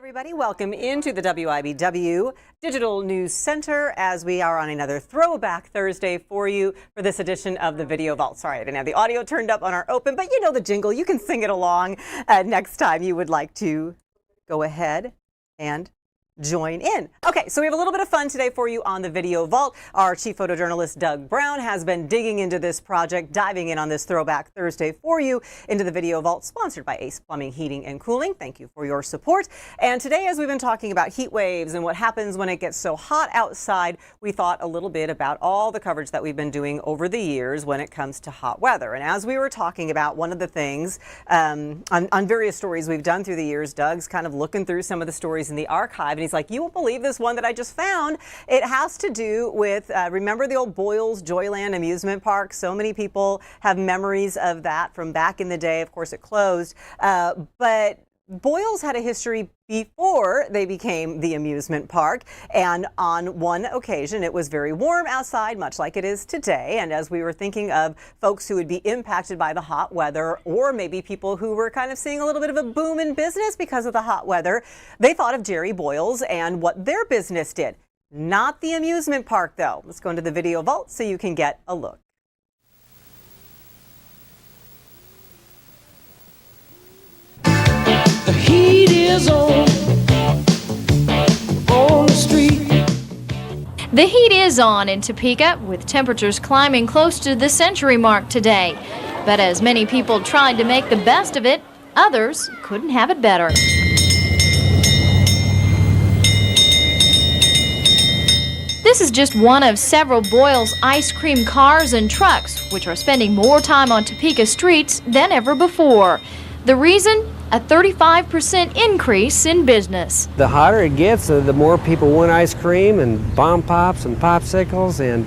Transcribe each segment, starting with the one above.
Everybody, welcome into the WIBW Digital News Center as we are on another Throwback Thursday for you for this edition of the Video Vault. Sorry, I didn't have the audio turned up on our open, but you know the jingle. You can sing it along next time you would like to go ahead and join in. Okay, so we have a little bit of fun today for you on the Video Vault. Our chief photojournalist, Doug Brown, has been digging into this project, diving in on this Throwback Thursday for you into the Video Vault, sponsored by Ace Plumbing, Heating, and Cooling. Thank you for your support. And today, as we've been talking about heat waves and what happens when it gets so hot outside, we thought a little bit about all the coverage that we've been doing over the years when it comes to hot weather. And as we were talking about, one of the things on various stories we've done through the years, Doug's kind of looking through some of the stories in the archive, and he's like, you won't believe this one that I just found. It has to do with, remember the old Boyles Joyland amusement park? So many people have memories of that from back in the day. Of course, it closed. But Boyles had a history before they became the amusement park, and on one occasion it was very warm outside, much like it is today, and as we were thinking of folks who would be impacted by the hot weather, or maybe people who were kind of seeing a little bit of a boom in business because of the hot weather, they thought of Jerry Boyles and what their business did. Not the amusement park, though. Let's go into the Video Vault so you can get a look. The heat is on the street. The heat is on in Topeka, with temperatures climbing close to the century mark today. But as many people tried to make the best of it, others couldn't have it better. This is just one of several Boyles ice cream cars and trucks, which are spending more time on Topeka streets than ever before. The reason? A 35% increase in business. The hotter it gets, the more people want ice cream and bomb pops and popsicles, and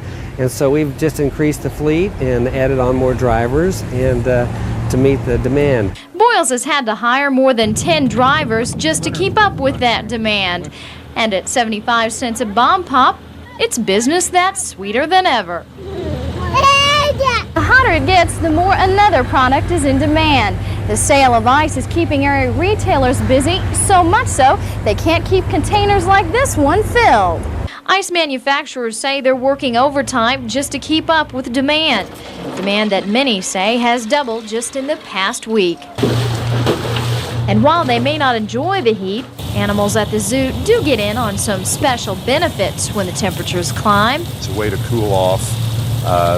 so we've just increased the fleet and added on more drivers and to meet the demand. Boyles has had to hire more than 10 drivers just to keep up with that demand. And at 75 cents a bomb pop, it's business that's sweeter than ever. The hotter it gets, the more another product is in demand. The sale of ice is keeping area retailers busy, so much so they can't keep containers like this one filled. Ice manufacturers say they're working overtime just to keep up with demand. Demand that many say has doubled just in the past week. And while they may not enjoy the heat, animals at the zoo do get in on some special benefits when the temperatures climb. It's a way to cool off.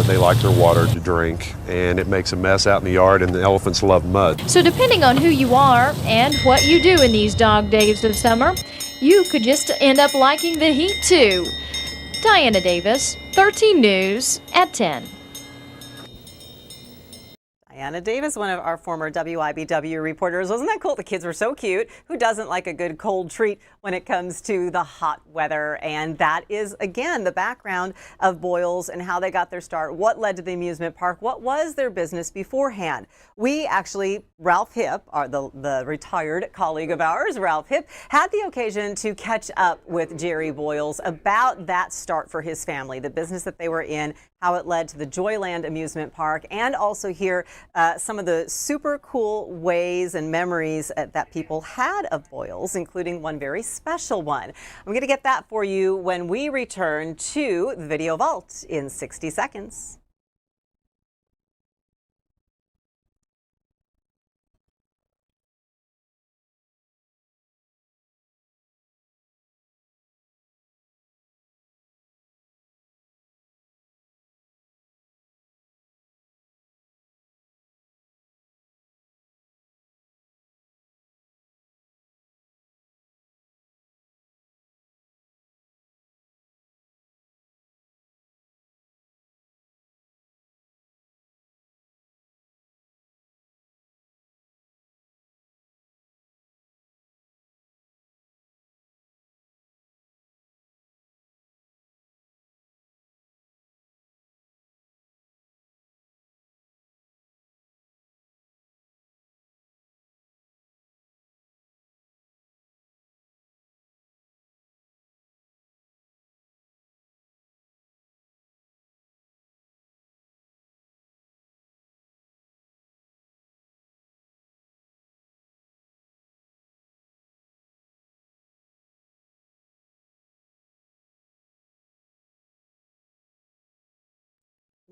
They like their water to drink, and it makes a mess out in the yard, and the elephants love mud. So depending on who you are and what you do in these dog days of summer, you could just end up liking the heat too. Diana Davis, 13 News at 10. Diana Davis, one of our former WIBW reporters. Wasn't that cool? The kids were so cute. Who doesn't like a good cold treat when it comes to the hot weather? And that is, again, the background of Boyles and how they got their start, what led to the amusement park, what was their business beforehand. We actually, Ralph Hipp, the retired colleague of ours, Ralph Hipp, had the occasion to catch up with Jerry Boyles about that start for his family, the business that they were in, how it led to the Joyland amusement park, and also hear some of the super cool ways and memories that people had of Boyles, including one very special one. I'm going to get that for you when we return to the Video Vault in 60 seconds.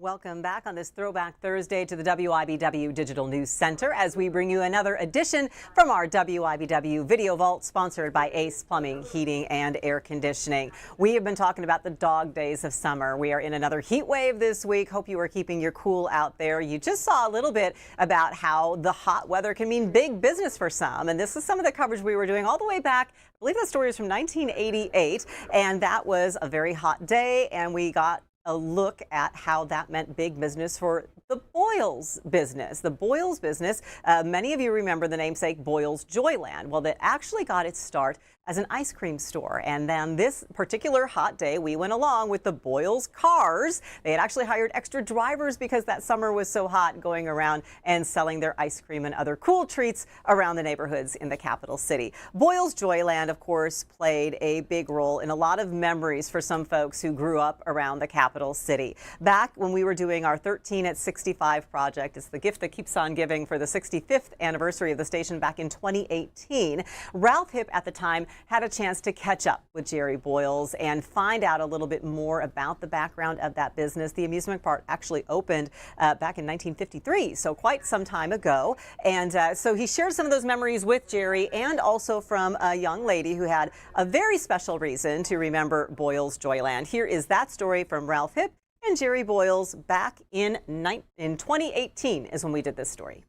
Welcome back on this Throwback Thursday to the WIBW Digital News Center as we bring you another edition from our WIBW Video Vault, sponsored by Ace Plumbing, Heating, and Air Conditioning. We have been talking about the dog days of summer. We are in another heat wave this week. Hope you are keeping your cool out there. You just saw a little bit about how the hot weather can mean big business for some, and this is some of the coverage we were doing all the way back. I believe the story is from 1988, and that was a very hot day, and we got a look at how that meant big business for the Boyles business. The Boyles business, many of you remember the namesake Boyles Joyland. Well, that actually got its start as an ice cream store. And then this particular hot day, we went along with the Boyles cars. They had actually hired extra drivers because that summer was so hot, going around and selling their ice cream and other cool treats around the neighborhoods in the capital city. Boyles Joyland, of course, played a big role in a lot of memories for some folks who grew up around the capital city. Back when we were doing our 13 at 65 project, it's the gift that keeps on giving, for the 65th anniversary of the station back in 2018, Ralph Hipp at the time had a chance to catch up with Jerry Boyles and find out a little bit more about the background of that business. The amusement park actually opened back in 1953, so quite some time ago. And so he shared some of those memories with Jerry, and also from a young lady who had a very special reason to remember Boyles Joyland. Here is that story from Ralph Hipp and Jerry Boyles back in 2018 is when we did this story.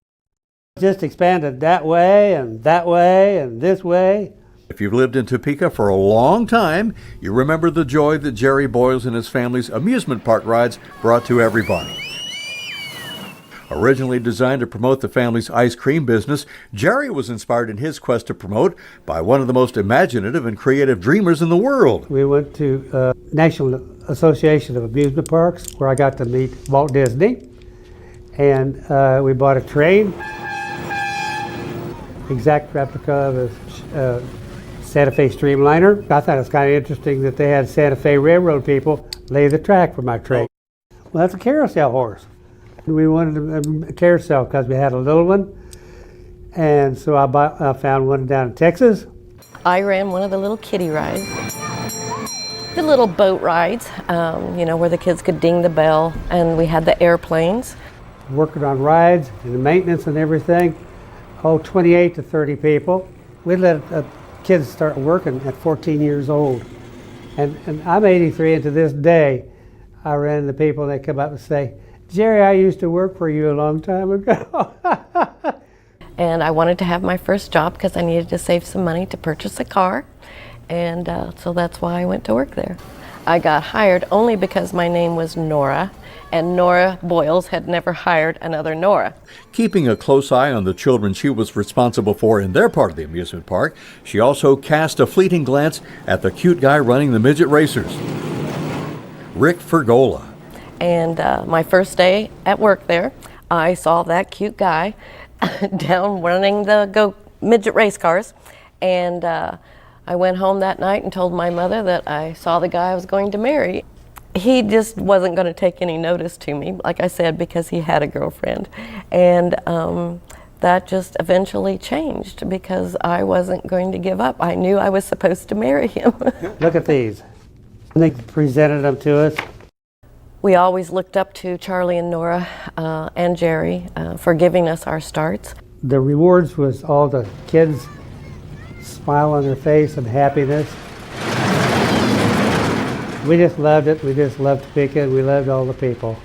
Just expanded that way and this way. If you've lived in Topeka for a long time, you remember the joy that Jerry Boyles and his family's amusement park rides brought to everybody. Originally designed to promote the family's ice cream business, Jerry was inspired in his quest to promote by one of the most imaginative and creative dreamers in the world. We went to National Association of Amusement Parks, where I got to meet Walt Disney, and we bought a train, exact replica of a Santa Fe Streamliner. I thought it was kind of interesting that they had Santa Fe Railroad people lay the track for my train. Well, that's a carousel horse. We wanted a carousel because we had a little one, and so I found one down in Texas. I ran one of the little kiddie rides, the little boat rides, where the kids could ding the bell, and we had the airplanes. Working on rides and the maintenance and everything, 28 to 30 people. We let kids start working at 14 years old. And I'm 83, and to this day, I ran into people, and they come up and say, "Jerry, I used to work for you a long time ago." And I wanted to have my first job because I needed to save some money to purchase a car. And so that's why I went to work there. I got hired only because my name was Nora, and Nora Boyles had never hired another Nora. Keeping a close eye on the children she was responsible for in their part of the amusement park, she also cast a fleeting glance at the cute guy running the midget racers, Rick Fergola. And my first day at work there, I saw that cute guy down running the midget race cars, and I went home that night and told my mother that I saw the guy I was going to marry. He just wasn't going to take any notice to me, like I said, because he had a girlfriend. And that just eventually changed because I wasn't going to give up. I knew I was supposed to marry him. Look at these. They presented them to us. We always looked up to Charlie and Nora and Jerry for giving us our starts. The rewards was all the kids' smile on their face and happiness. We just loved it. We just loved Topeka. We loved all the people.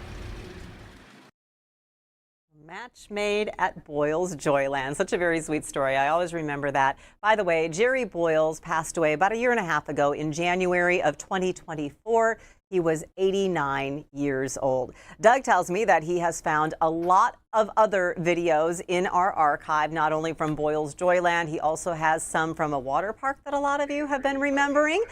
Match made at Boyles Joyland. Such a very sweet story. I always remember that. By the way, Jerry Boyles passed away about a year and a half ago in January of 2024. He was 89 years old. Doug tells me that he has found a lot of other videos in our archive, not only from Boyles Joyland, he also has some from a water park that a lot of you have been remembering.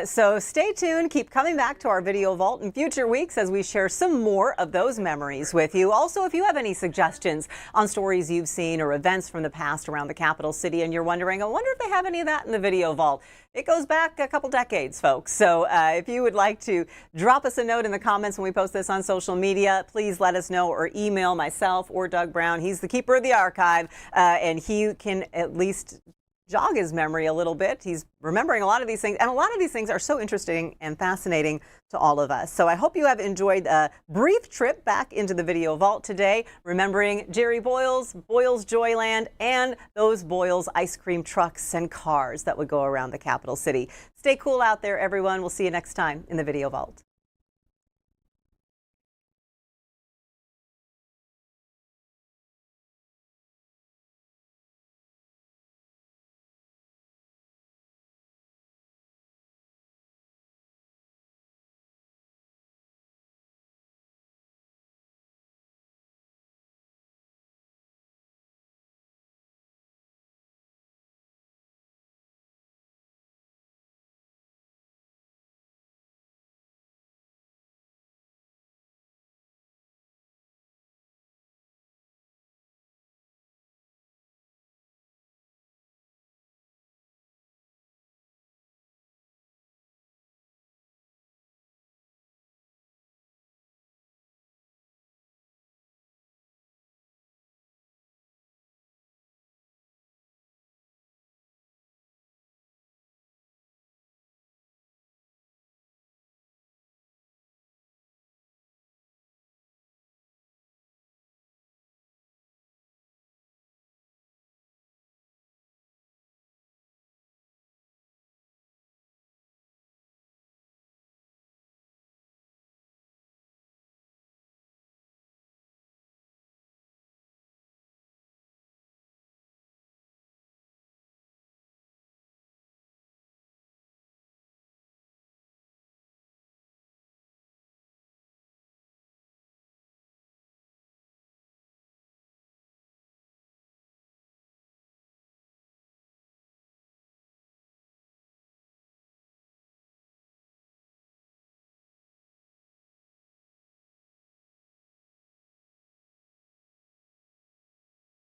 So stay tuned, keep coming back to our video vault in future weeks as we share some more of those memories with you. Also, if you have any suggestions on stories you've seen or events from the past around the capital city and you're wondering, I wonder if they have any of that in the video vault. It goes back a couple decades, folks. So if you would like to drop us a note in the comments when we post this on social media, please let us know, or email myself or Doug Brown. He's the keeper of the archive, and he can at least jog his memory a little bit. He's remembering a lot of these things, and a lot of these things are so interesting and fascinating to all of us. So I hope you have enjoyed a brief trip back into the video vault today, remembering Jerry Boyles, Boyles Joyland, and those Boyles ice cream trucks and cars that would go around the capital city. Stay cool out there, everyone. We'll see you next time in the video vault.